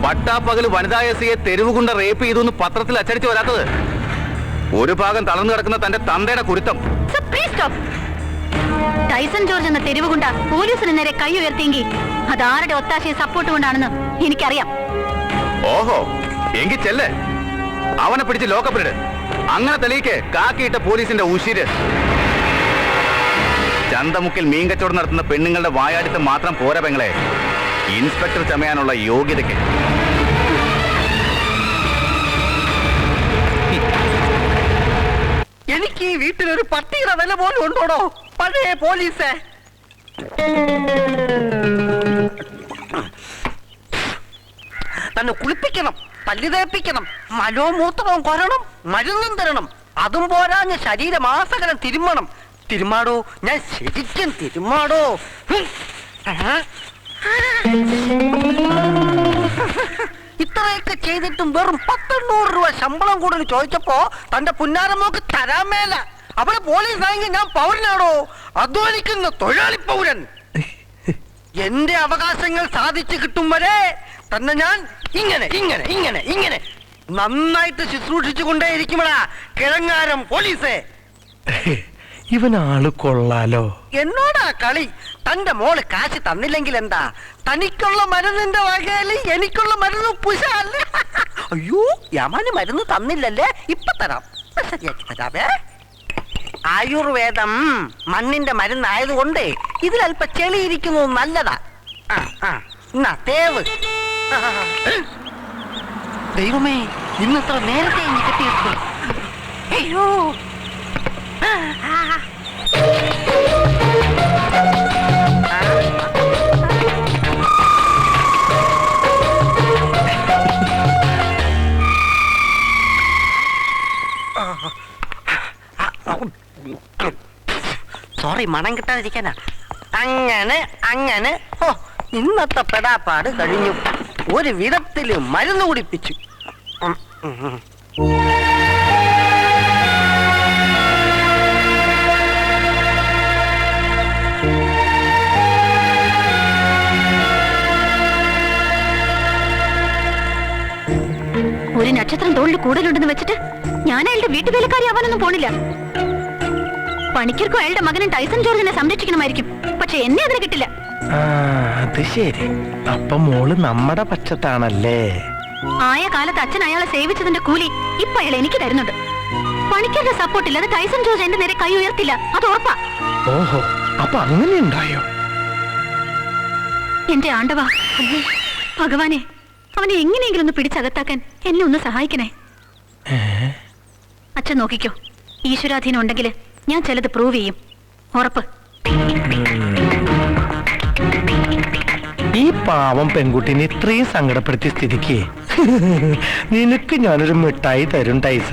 പട്ടാപ്പകല് വനിതാ എസിയെ തെരുവുകൊണ്ട റേപ്പ് ചെയ്തു പത്രത്തിൽ അച്ചടിച്ചു വരാത്തത്? ഒരു ഭാഗം തളർന്നു കിടക്കുന്ന തന്റെ തന്തയുടെ കുരുത്തം. ടൈസൺ ജോർജ് എന്ന തെരുവുകൊണ്ട പോലീസിന് നേരെ കൈ ഉയർത്തിയെങ്കിൽ അത് ആരുടെ ഒത്താശയും സപ്പോർട്ട് കൊണ്ടാണെന്ന് എനിക്കറിയാം. ഓഹോ, എങ്കിൽ ചെല്ല്, അവനെ പിടിച്ച് ലോക്കപ്പിലിട്. അങ്ങനെ തെളിയിക്ക് കാക്കിയിട്ട പോലീസിന്റെ ഉശിര്. ചന്തമുക്കിൽ മീൻ കച്ചവടം നടത്തുന്ന പെണ്ണുങ്ങളുടെ വായാടിത്തം മാത്രം പോരാ പെങ്ങളെ, ഇൻസ്പെക്ടർ ചമയാനുള്ള യോഗ്യതയ്ക്ക്. എനിക്ക് ഈ വീട്ടിലൊരു പട്ടിയുടെ വില പോലും ഉണ്ടോടോ പഴയ പോലീസേ? തന്നെ കുളിപ്പിക്കണം, പല്ല് തേപ്പിക്കണം, മലവും കൊരണം, മരുന്നും തരണം. അതും പോരാഞ്ഞ ശരീരമാസകലം തിരുമ്മണം. തിരുമാടോ, ഞാൻ ശരിക്കും തിരുമാടോ. ഇത്രയൊക്കെ ചെയ്തിട്ടും വെറും 1,800 രൂപ ശമ്പളം കൂടുതൽ ചോദിച്ചപ്പോ തന്റെ പുന്നാരമോക്ക് തരാൻ മേല. അവിടെ പോലീസ് ആയെങ്കിൽ ഞാൻ പൗരനാടോ, അധ്വാനിക്കുന്ന തൊഴിലാളി പൗരൻ. എന്റെ അവകാശങ്ങൾ സാധിച്ചു കിട്ടും വരെ തന്നെ ഞാൻ ഇങ്ങനെ ഇങ്ങനെ ഇങ്ങനെ ഇങ്ങനെ നന്നായിട്ട് ശുശ്രൂഷിച്ചു കൊണ്ടേയിരിക്കുമ്പോഴാ കിഴങ്ങാരം പോലീസേ. ഇവനാള് കൊള്ളാലോ. എന്നോടാ കളി. തന്റെ മോള് കാശ് തന്നില്ലെങ്കിൽ എന്താ? തനിക്കുള്ള മരുന്നിന്റെ വകയില് എനിക്കുള്ള മരുന്ന് പുശല്ലേ? അയ്യോ, യമന് മരുന്ന് തന്നില്ലല്ലേ? ഇപ്പൊ തരാം, ശരിയാക്കി തരാമേ. ആയുർവേദം മണ്ണിന്റെ മരുന്നായതുകൊണ്ട് ഇതിലൽപ്പ ചെളിയിരിക്കുന്നു, നല്ലതാ. എന്നാ തേവ്. ദൈവമേ, ഇന്നത്ര നേരത്തെ കിട്ടിയെടുത്തു. അയ്യോ, സോറി, മണം കിട്ടാതിരിക്കാനാ. അങ്ങനെ അങ്ങനെ ഇന്നത്തെ പെടാപ്പാട് കഴിഞ്ഞു. ഒരു വിധത്തില് മരുന്ന് കുടിപ്പിച്ചു. ഒരു നക്ഷത്രം തോളിൽ കൂടുതലുണ്ടെന്ന് വെച്ചിട്ട് ഞാൻ അയാളുടെ വീട്ടുവേലക്കാരി ആവാനൊന്നും പോണില്ല. പണിക്കർക്കും അയാളുടെ മകനും ടൈസൺ ജോർജിനെ സംരക്ഷിക്കണമായിരിക്കും, പക്ഷെ എന്നെ അതിന് കിട്ടില്ല. അത് ശരി, അപ്പൊ മോള് നമ്മുടെ പക്ഷത്താണല്ലേ? ആയ കാലത്ത് അച്ഛൻ അയാളെ സേവിച്ചതിന്റെ കൂലി ഇപ്പൊ അയാൾ എനിക്ക് തരുന്നുണ്ട്. പണിക്കരുടെ സപ്പോർട്ട് ഇല്ലാതെ ടൈസൺ ജോർജ് എന്റെ നേരെ കൈ ഉയർത്തില്ല, അത് ഉറപ്പാ. ഓഹോ, അപ്പൊ അങ്ങനെ ഉണ്ടായോ? എന്റെ ആണ്ടവാ, ഭഗവാനെ, അവനെ എങ്ങനെയെങ്കിലും ഒന്ന് പിടിച്ചകത്താക്കാൻ എന്നെ ഒന്ന് സഹായിക്കണേ. അച്ഛൻ നോക്കിക്കോ, ഈശ്വരാധീനം ഉണ്ടെങ്കിൽ ഞാൻ ചിലത് പ്രൂവ് ചെയ്യും, ഉറപ്പ്. ഈ പാവം പെൺകുട്ടിനെ ഇത്രയും സങ്കടപ്പെടുത്തിയ സ്ഥിതിക്ക് നിനക്ക് ഞാനൊരു മിഠായി തരും ടൈസ.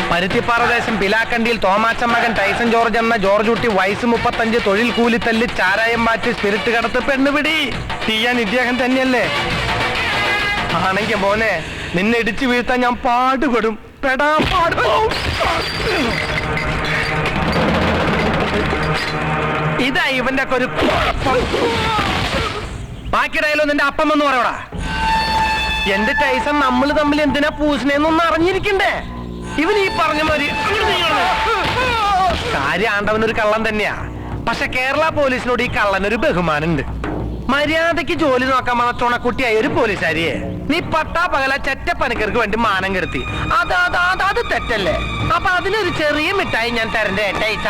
പരുത്തിപ്പാറദേശം പിലാക്കണ്ടിയിൽ തോമാച്ചൻ മകൻ ടൈസൺ ജോർജ് എന്ന ജോർജ് കുട്ടി വയസ്സ് 35, തൊഴിൽ കൂലിത്തല്ല്, ചാരായം മാറ്റി, സ്പിരിറ്റ് കടത്ത്, പെണ്ണുപിടി. തീയാൻ ഇദ്ദേഹം തന്നെയല്ലേ? ആണെങ്കിൽ മോനെ, നിന്നെ ഇടിച്ചു വീഴ്ത്താൻ ഞാൻ പാടുപെടും, പെടാപ്പാടും. ഇതാ ഇവന്റെ ഒക്കെ ഒരു കുഴപ്പം. ബാക്കിയിടായാലോ നിന്റെ അപ്പം എന്ന് പറയോടാ. എന്റെ ടൈസൺ നമ്മൾ തമ്മിൽ എന്തിനാ പൂസിനെന്നൊന്നും അറിഞ്ഞിരിക്കണ്ടേ? ഇവൻ ഈ പറഞ്ഞ മാതിരി കാര്യം ആണ്ടവനൊരു കള്ളൻ തന്നെയാ. പക്ഷെ കേരള പോലീസിനോട് ഈ കള്ളനൊരു ബഹുമാനുണ്ട്. മര്യാദക്ക് ജോലി നോക്കാൻ വന്ന ചുണക്കുട്ടിയായ ഒരു പോലീസുകാരിയെ നീ പട്ടാ പകല ചെറ്റപ്പനിക്കർക്ക് വേണ്ടി മാനം കെടുത്തി. അത് തെറ്റല്ലേ? അപ്പൊ അതിനൊരു ചെറിയ മിഠായി ഞാൻ തരണ്ടേ ടൈസ?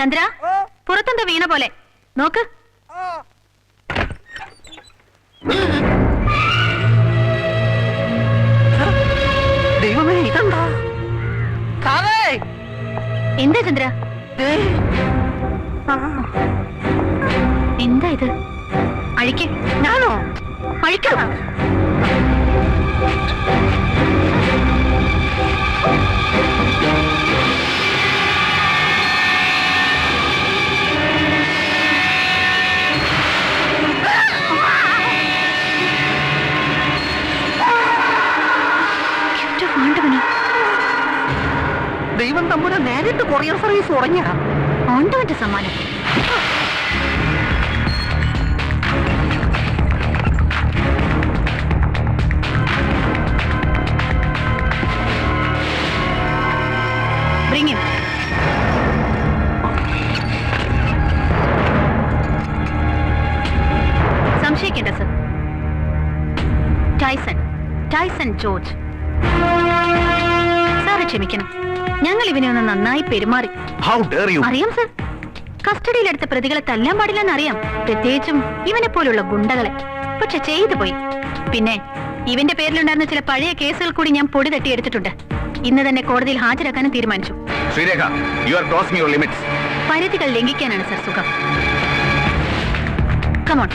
ചന്ദ്ര, പുറത്തെന്താ വീണ പോലെ നോക്ക്. ദൈവമേ, ഇതെന്താ? സാറേ, എന്താ ചന്ദ്ര? ദേ. ആ, എന്താ ഇത്? അഴിക്ക്. ഞാനോ? അഴിക്കണം. ദൈവം തമ്പുരാൻ നേരിട്ട് കൊറിയർ സർവീസ് തുടങ്ങിയ ആണ്ടവന്റെ സമ്മാനം. Bring him. സംശയിക്കേണ്ട സർ. ടൈസൺ ജോർജ്. സാറ് ക്ഷമിക്കണം, ഞങ്ങൾ ഇവനെ ഒന്ന് നന്നായി പെരുമാറി. How dare you? അറിയാം സർ, കസ്റ്റഡിയിലെടുത്ത പ്രതികളെ തല്ലാൻ പാടില്ലെന്ന് അറിയാം, പ്രത്യേകിച്ചും ഇവനെ പോലുള്ള ഗുണ്ടകളെ. പക്ഷെ ചെയ്തു പോയി. പിന്നെ ഇവന്റെ പേരിലുണ്ടായിരുന്ന ചില പഴയ കേസുകൾ കൂടി ഞാൻ പൊടി തട്ടിയെടുത്തിട്ടുണ്ട്. ഇന്ന് തന്നെ കോടതിയിൽ ഹാജരാക്കാനും തീരുമാനിച്ചു. Sreerekha, you are crossing your limits. പരിധികൾ ലംഘിക്കാനാണ് സർ സുഖം. കമോൺ.